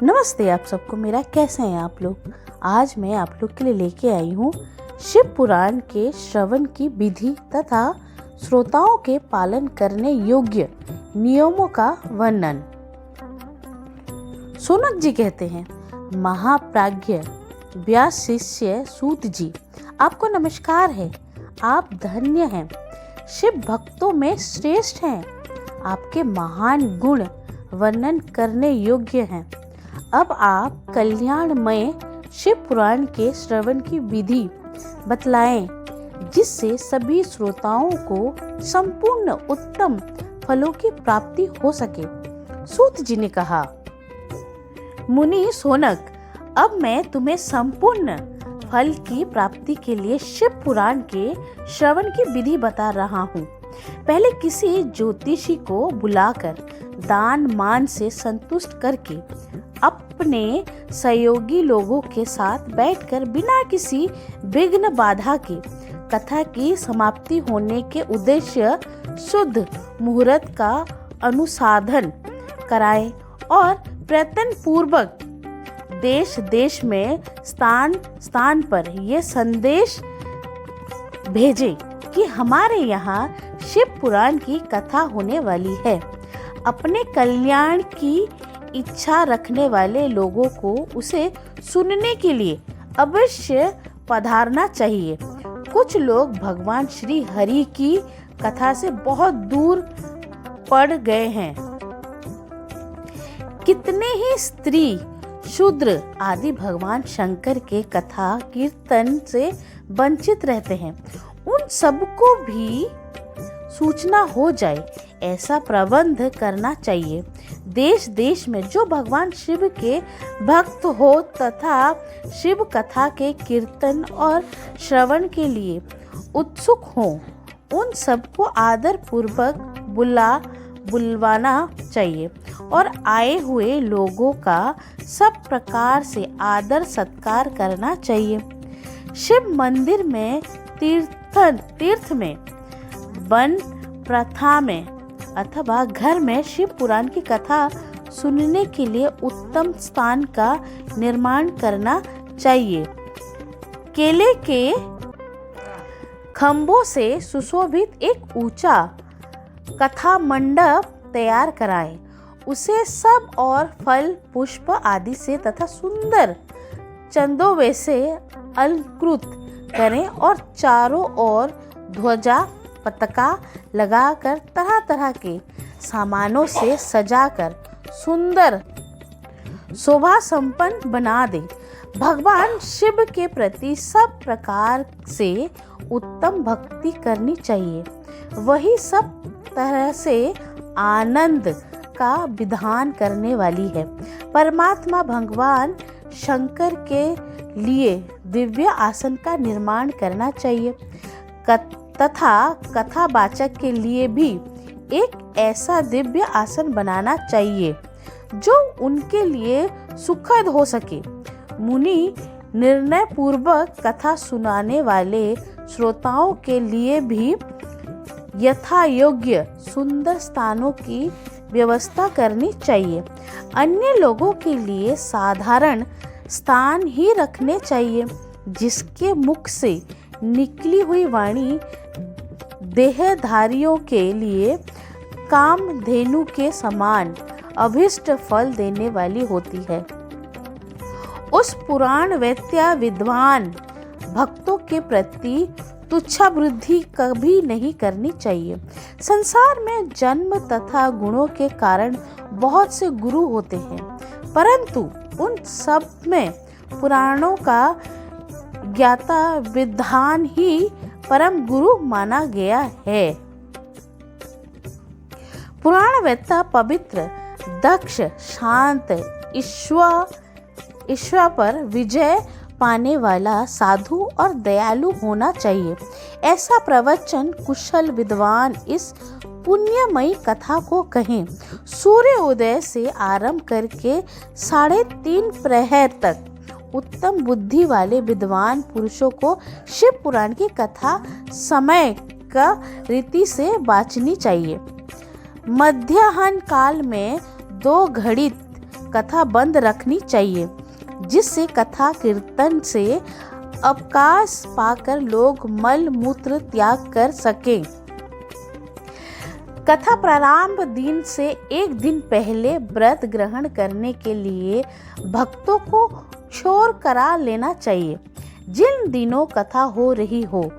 नमस्ते आप सबको। मेरा कैसे हैं आप लोग। आज मैं आप लोग के लिए लेके आई हूँ शिव पुराण के श्रवण की विधि तथा श्रोताओं के पालन करने योग्य नियमों का वर्णन। शौनक जी कहते हैं, महाप्राज्ञ व्यास शिष्य सूत जी, आपको नमस्कार है। आप धन्य हैं, शिव भक्तों में श्रेष्ठ हैं। आपके महान गुण वर्णन करने योग्य हैं। अब आप कल्याणमय शिव पुराण के श्रवण की विधि बतलाएं, जिससे सभी श्रोताओं को संपूर्ण उत्तम फलों की प्राप्ति हो सके। सूत जी ने कहा, मुनि शौनक, अब मैं तुम्हें संपूर्ण फल की प्राप्ति के लिए शिव पुराण के श्रवण की विधि बता रहा हूँ। पहले किसी ज्योतिषी को बुलाकर दान मान से संतुष्ट करके अपने सहयोगी लोगों के साथ बैठकर बिना किसी विघ्न बाधा के कथा की समाप्ति होने के उद्देश्य शुद्ध मुहूर्त का अनुसाधन कराएं और प्रयत्न पूर्वक देश देश में स्थान स्थान पर ये संदेश भेजें कि हमारे यहाँ शिव पुराण की कथा होने वाली है। अपने कल्याण की इच्छा रखने वाले लोगों को उसे सुनने के लिए अवश्य पधारना चाहिए। कुछ लोग भगवान श्री हरि की कथा से बहुत दूर पड़ गए हैं। कितने ही स्त्री शूद्र आदि भगवान शंकर के कथा कीर्तन से वंचित रहते हैं। उन सबको भी सूचना हो जाए, ऐसा प्रबंध करना चाहिए। देश देश में जो भगवान शिव के भक्त हो तथा शिव कथा के कीर्तन और श्रवण के लिए उत्सुक हो, उन सबको आदर पूर्वक बुलवाना चाहिए और आए हुए लोगों का सब प्रकार से आदर सत्कार करना चाहिए। शिव मंदिर में तीर्थ में वन प्रथा में अथवा घर में शिव पुराण की कथा सुनने के लिए उत्तम स्थान का निर्माण करना चाहिए। केले के खंभों से सुशोभित एक ऊंचा कथा मंडप तैयार कराएं। उसे सब और फल पुष्प आदि से तथा सुंदर चंदों से अलंकृत करें और चारों ओर ध्वजा पताका लगाकर तरह तरह के सामानों से सजाकर सुंदर शोभा संपन्न बना दे। भगवान शिव के प्रति सब प्रकार से उत्तम भक्ति करनी चाहिए। वही सब तरह से आनंद का विधान करने वाली है। परमात्मा भगवान शंकर के लिए दिव्य आसन का निर्माण करना चाहिए तथा कथावाचक के लिए भी एक ऐसा दिव्य आसन बनाना चाहिए जो उनके लिए सुखद हो सके। मुनि निर्णय पूर्वक कथा सुनाने वाले श्रोताओं के लिए भी यथा योग्य सुंदर स्थानों की व्यवस्था करनी चाहिए। अन्य लोगों के लिए साधारण स्थान ही रखने चाहिए, जिसके मुख से निकली हुई वाणी देहधारियों के लिए कामधेनु के समान अभिष्ट फल देने वाली होती है। उस पुराण वैत्य विद्वान भक्तों के प्रति तुच्छा बुद्धि कभी नहीं करनी चाहिए। संसार में जन्म तथा गुणों के कारण बहुत से गुरु होते हैं, परंतु उन सब में पुराणों का ज्ञाता विद्वान ही परम गुरु माना गया है। पुराण वेत्ता पवित्र, दक्ष, शांत, ईश्वर पर विजय पाने वाला साधु और दयालु होना चाहिए। ऐसा प्रवचन कुशल विद्वान इस पुण्यमयी कथा को कहें। सूर्योदय से आरंभ करके 3:30 प्रहर तक उत्तम बुद्धि वाले विद्वान पुरुषों को शिव पुराण की कथा समय का रीति से वाचनी चाहिए। मध्याह्न काल में 2 घड़ी कथा बंद रखनी चाहिए, जिससे कथा कीर्तन से अवकाश पाकर लोग मल मूत्र त्याग कर सकें। कथा प्रारंभ दिन से एक दिन पहले व्रत ग्रहण करने के लिए भक्तों को छोर करा लेना चाहिए। जिन दिनों कथा हो रही हो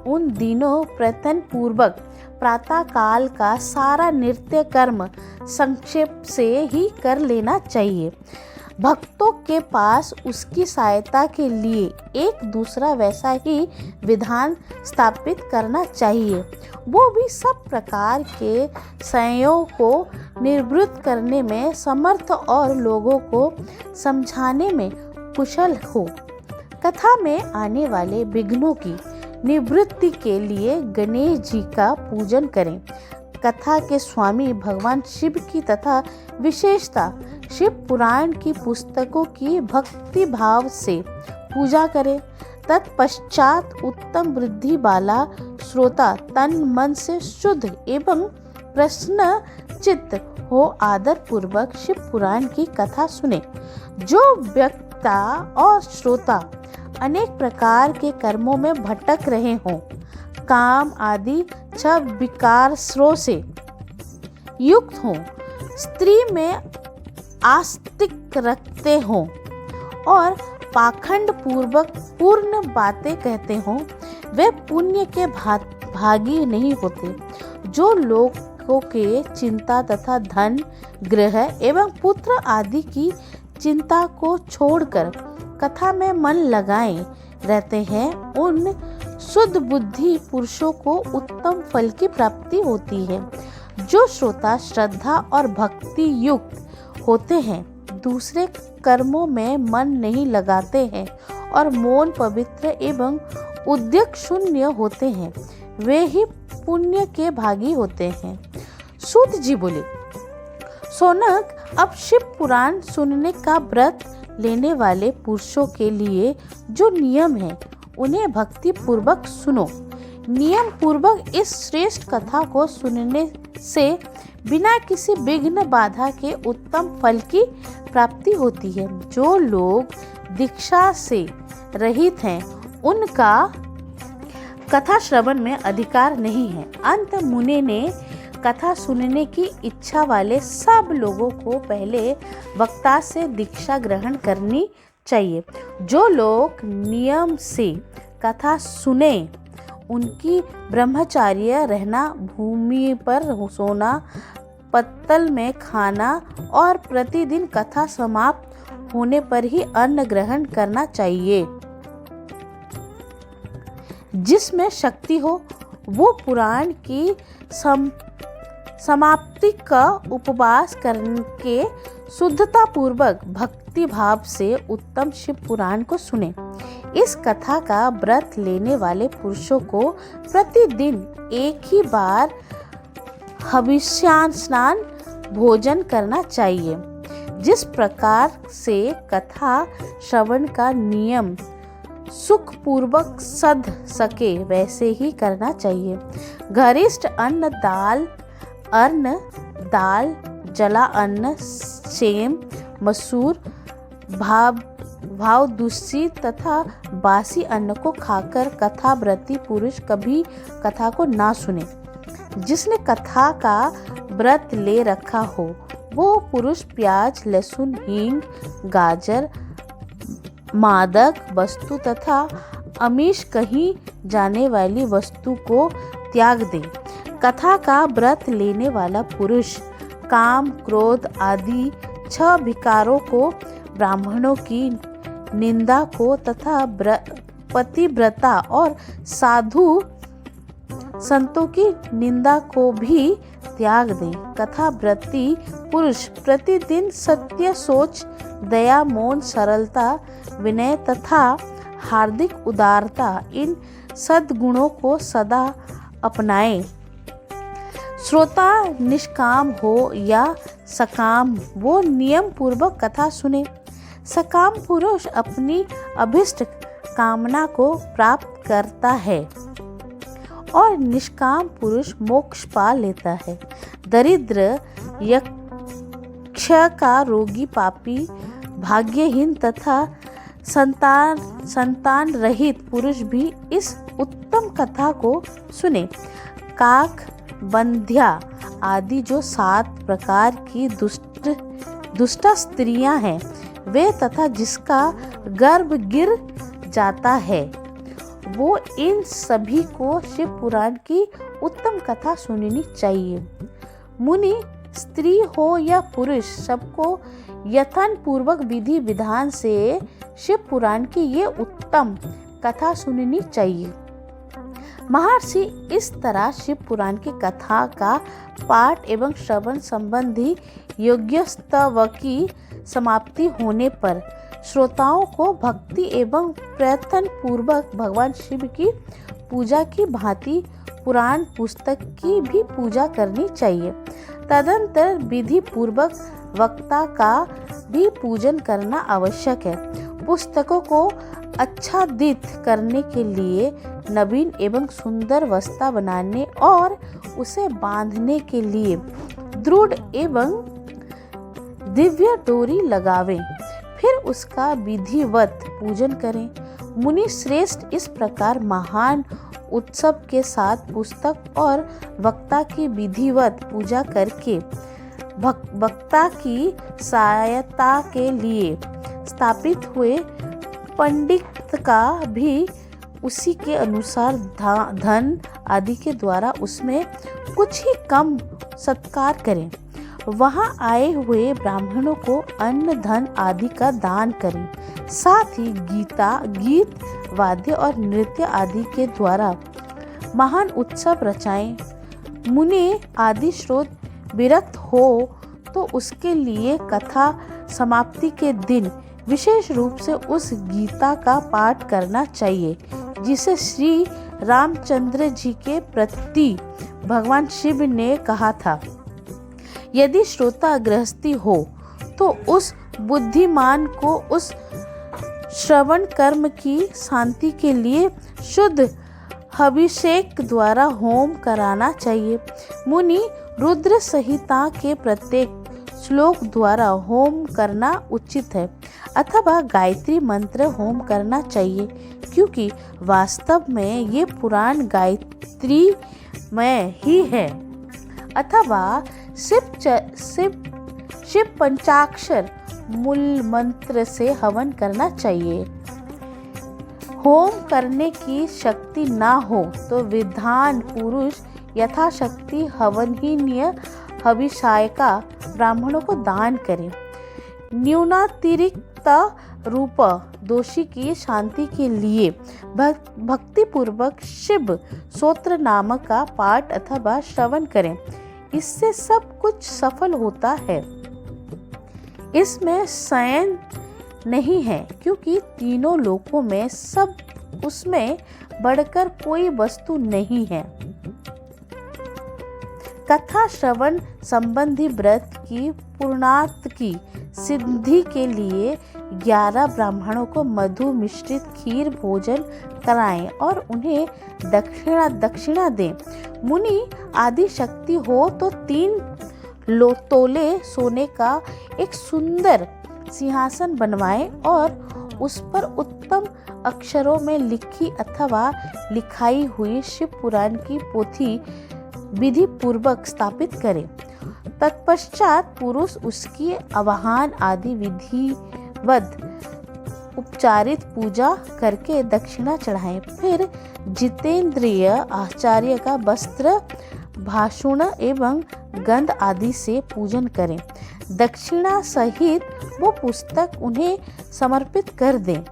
उन दिनों प्रयत्न पूर्वक प्रातः काल का सारा नित्य कर्म संक्षेप से ही कर लेना चाहिए। भक्तों के पास उसकी सहायता के लिए एक दूसरा वैसा ही विधान स्थापित करना चाहिए। वो भी सब प्रकार के संयोग को निवृत्त करने में समर्थ और लोगों को समझाने में कुशल हो। कथा में आने वाले विघ्नों की निवृत्ति के लिए गणेश जी का पूजन करें। कथा के स्वामी भगवान शिव की तथा विशेषता शिव पुराण की पुस्तकों की भक्ति भाव से पूजा करें। तत्पश्चात उत्तम बुद्धि वाला श्रोता तन मन से शुद्ध एवं प्रसन्न चित्त हो आदर पूर्वक शिव पुराण की कथा सुने। जो वक्ता और श्रोता अनेक प्रकार के कर्मों में भटक रहे हों, काम आदि छह विकारों से युक्त हों, स्त्री में आस्तिक रखते हों और पाखंड पूर्वक पूर्ण बातें कहते हों, वे पुण्य के भागी नहीं होते। जो लोगों के चिंता तथा धन, गृह एवं पुत्र आदि की चिंता को छोड़कर कथा में मन लगाए रहते हैं, उन शुद्ध बुद्धि पुरुषों को उत्तम फल की प्राप्ति होती है। जो श्रोता श्रद्धा और भक्ति युक्त होते हैं, दूसरे कर्मों में मन नहीं लगाते हैं और मौन पवित्र एवं उद्यत शून्य होते हैं, वे ही पुण्य के भागी होते हैं। सूत जी बोले, सोनक, अब शिव पुराण सुनने का व्रत लेने वाले पुरुषों के लिए जो नियम है उन्हें भक्ति पूर्वक सुनो। नियम पूर्वक इस श्रेष्ठ कथा को सुनने से बिना किसी विघ्न बाधा के उत्तम फल की प्राप्ति होती है। जो लोग दीक्षा से रहित हैं उनका कथा श्रवण में अधिकार नहीं है। अंत मुनि ने कथा सुनने की इच्छा वाले सब लोगों को पहले वक्ता से दीक्षा ग्रहण करनी चाहिए। जो लोग नियम से कथा सुने उनकी ब्रह्मचार्य रहना, भूमि पर सोना, पत्तल में खाना और प्रतिदिन कथा समाप्त होने पर ही अन्न ग्रहण करना चाहिए। जिसमें शक्ति हो वो पुराण की समाप्ति का उपवास करके शुद्धता पूर्वक भक्ति भाव से उत्तम शिव पुराण को सुने। इस कथा का व्रत लेने वाले पुरुषों को प्रतिदिन एक ही बार हविष्यास्नान भोजन करना चाहिए। जिस प्रकार से कथा श्रवण का नियम सुख पूर्वक सध सके वैसे ही करना चाहिए। गरिष्ठ अन्न दाल, जला अन्न, सेम, मसूर, भाव दूषित तथा बासी अन्न को खाकर कथा व्रती पुरुष कभी कथा को ना सुने। जिसने कथा का व्रत ले रखा हो वो पुरुष प्याज, लहसुन, हींग, गाजर, मादक वस्तु तथा आमिष कही जाने वाली वस्तु को त्याग दे। कथा का व्रत लेने वाला पुरुष काम, क्रोध आदि छह विकारों को, ब्राह्मणों की निंदा को तथा पतिव्रता और साधु संतों की निंदा को भी त्याग दे। कथा व्रती पुरुष प्रतिदिन सत्य, सोच, दया, मौन, सरलता, विनय तथा हार्दिक उदारता इन सद्गुणों को सदा अपनाए। श्रोता निष्काम हो या सकाम वो नियम पूर्वक कथा सुने। सकाम पुरुष अपनी अभिष्ट कामना को प्राप्त करता है और निष्काम पुरुष मोक्ष पा लेता है। दरिद्र, यक्ष, क्षय का रोगी, पापी, भाग्यहीन तथा संतान रहित पुरुष भी इस उत्तम कथा को सुने। काक, बंध्या आदि जो 7 प्रकार की दुष्ट स्त्रियां हैं वे तथा जिसका गर्भ गिर जाता है, वो इन सभी को शिव पुराण की उत्तम कथा सुननी चाहिए। मुनि स्त्री हो या पुरुष, सबको यथन पूर्वक विधि विधान से शिव पुराण की ये उत्तम कथा सुननी चाहिए। महर्षि इस तरह शिव पुराण की कथा का पाठ एवं श्रवण संबंधी यज्ञोत्सव की समाप्ति होने पर श्रोताओं को भक्ति एवं प्रयत्न पूर्वक भगवान शिव की पूजा की भांति पुराण पुस्तक की भी पूजा करनी चाहिए। तदंतर विधि पूर्वक वक्ता का भी पूजन करना आवश्यक है। पुस्तकों को आच्छादित करने के लिए नवीन एवं सुंदर वस्त्र बनाने और उसे बांधने के लिए दृढ़ एवं दिव्य डोरी लगावें, फिर उसका विधिवत पूजन करें। मुनि श्रेष्ठ इस प्रकार महान उत्सव के साथ पुस्तक और वक्ता की विधिवत पूजा करके वक्ता की सहायता के लिए स्थापित हुए पंडित का भी उसी के अनुसार धन आदि के द्वारा उसमें कुछ ही कम सत्कार करें। वहां आए हुए ब्राह्मणों को अन्न धन आदि का दान करें। साथ ही गीत वाद्य और नृत्य आदि के द्वारा महान उत्सव रचाएं। मुनि आदि श्रोत विरक्त हो तो उसके लिए कथा समाप्ति के दिन विशेष रूप से उस गीता का पाठ करना चाहिए जिसे श्री रामचंद्र जी के प्रति भगवान शिव ने कहा था। यदि श्रोता गृहस्थी हो तो उस बुद्धिमान को उस श्रवण कर्म की शांति के लिए शुद्ध अभिषेक द्वारा होम कराना चाहिए। मुनि रुद्र संहिता के प्रत्येक श्लोक द्वारा होम करना उचित है अथवा गायत्री मंत्र होम करना चाहिए, क्योंकि वास्तव में ये पुराण गायत्री में ही है। अथवा शिव पंचाक्षर मूल मंत्र से हवन करना चाहिए। होम करने की शक्ति ना हो तो विद्वान पुरुष यथाशक्ति हवनीय अभिषेका ब्राह्मणों को दान करें। न्यूनातिरिक्त रूप दोषी की शांति के लिए भक्ति पूर्वक शिव स्तोत्र नाम का पाठ अथवा श्रवण करें। इससे सब कुछ सफल होता है। इसमें शयन नहीं है, क्योंकि तीनों लोकों में सब उसमें बढ़कर कोई वस्तु नहीं है। कथा श्रवण संबंधी व्रत की पूर्णार्थ की सिद्धि के लिए 11 ब्राह्मणों को मधु मिश्रित खीर भोजन कराएं और उन्हें दक्षिणा दें। मुनि आदि शक्ति हो तो 3 तोले सोने का एक सुंदर सिंहासन बनवाएं और उस पर उत्तम अक्षरों में लिखी अथवा लिखाई हुई शिव पुराण की पोथी विधि पूर्वक स्थापित करें। तत्पश्चात पुरुष उसकी आवाहन आदि विधिवत उपचारित पूजा करके दक्षिणा चढ़ाएं। फिर जितेंद्रिय आचार्य का वस्त्र, भाषण एवं गंध आदि से पूजन करें। दक्षिणा सहित वो पुस्तक उन्हें समर्पित कर दें।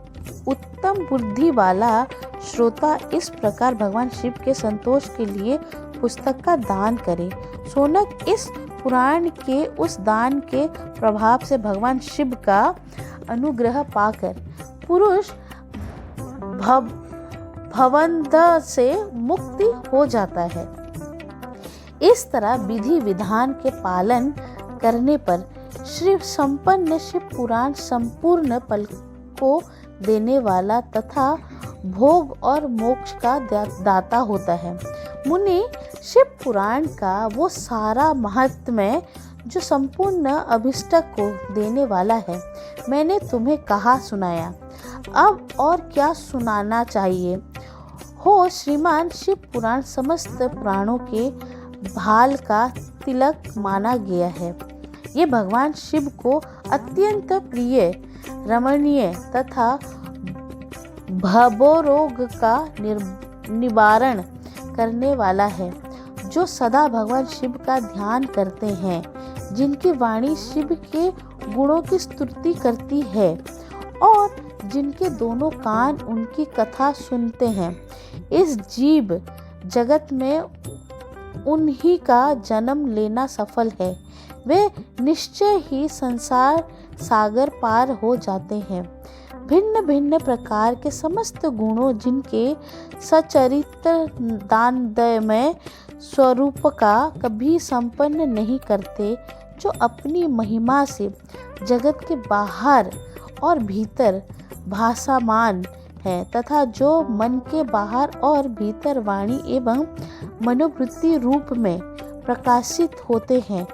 उत्तम बुद्धि वाला श्रोता इस प्रकार भगवान शिव के संतोष के लिए पुस्तक का दान करे। शौनक इस पुराण के उस दान के प्रभाव से भगवान शिव का अनुग्रह पाकर पुरुष भवंध से मुक्ति हो जाता है। इस तरह विधि विधान के पालन करने पर श्री संपन्न शिव पुराण संपूर्ण फल को देने वाला तथा भोग और मोक्ष का दाता होता है। मुनि शिव पुराण का वो सारा महात्म्य जो संपूर्ण अभिष्ट को देने वाला है। मैंने तुम्हें कहा सुनाया, अब और क्या सुनाना चाहिए हो। श्रीमान शिव पुराण समस्त पुराणों के भाल का तिलक माना गया है। ये भगवान शिव को अत्यंत प्रिय, रमणीय तथा भवरोग का निवारण करने वाला है। जो सदा भगवान शिव का ध्यान करते हैं, जिनकी वाणी शिव के गुणों की स्तुति करती है और जिनके दोनों कान उनकी कथा सुनते हैं, इस जीव जगत में उन्हीं का जन्म लेना सफल है। वे निश्चय ही संसार सागर पार हो जाते हैं। भिन्न भिन्न प्रकार के समस्त गुणों जिनके सचरित्र दानमय स्वरूप का कभी संपन्न नहीं करते, जो अपनी महिमा से जगत के बाहर और भीतर भासमान है तथा जो मन के बाहर और भीतर वाणी एवं मनोवृत्ति रूप में प्रकाशित होते हैं,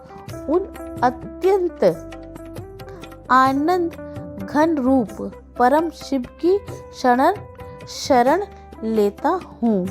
उन अत्यंत आनंद घन रूप परम शिव की शरण लेता हूँ।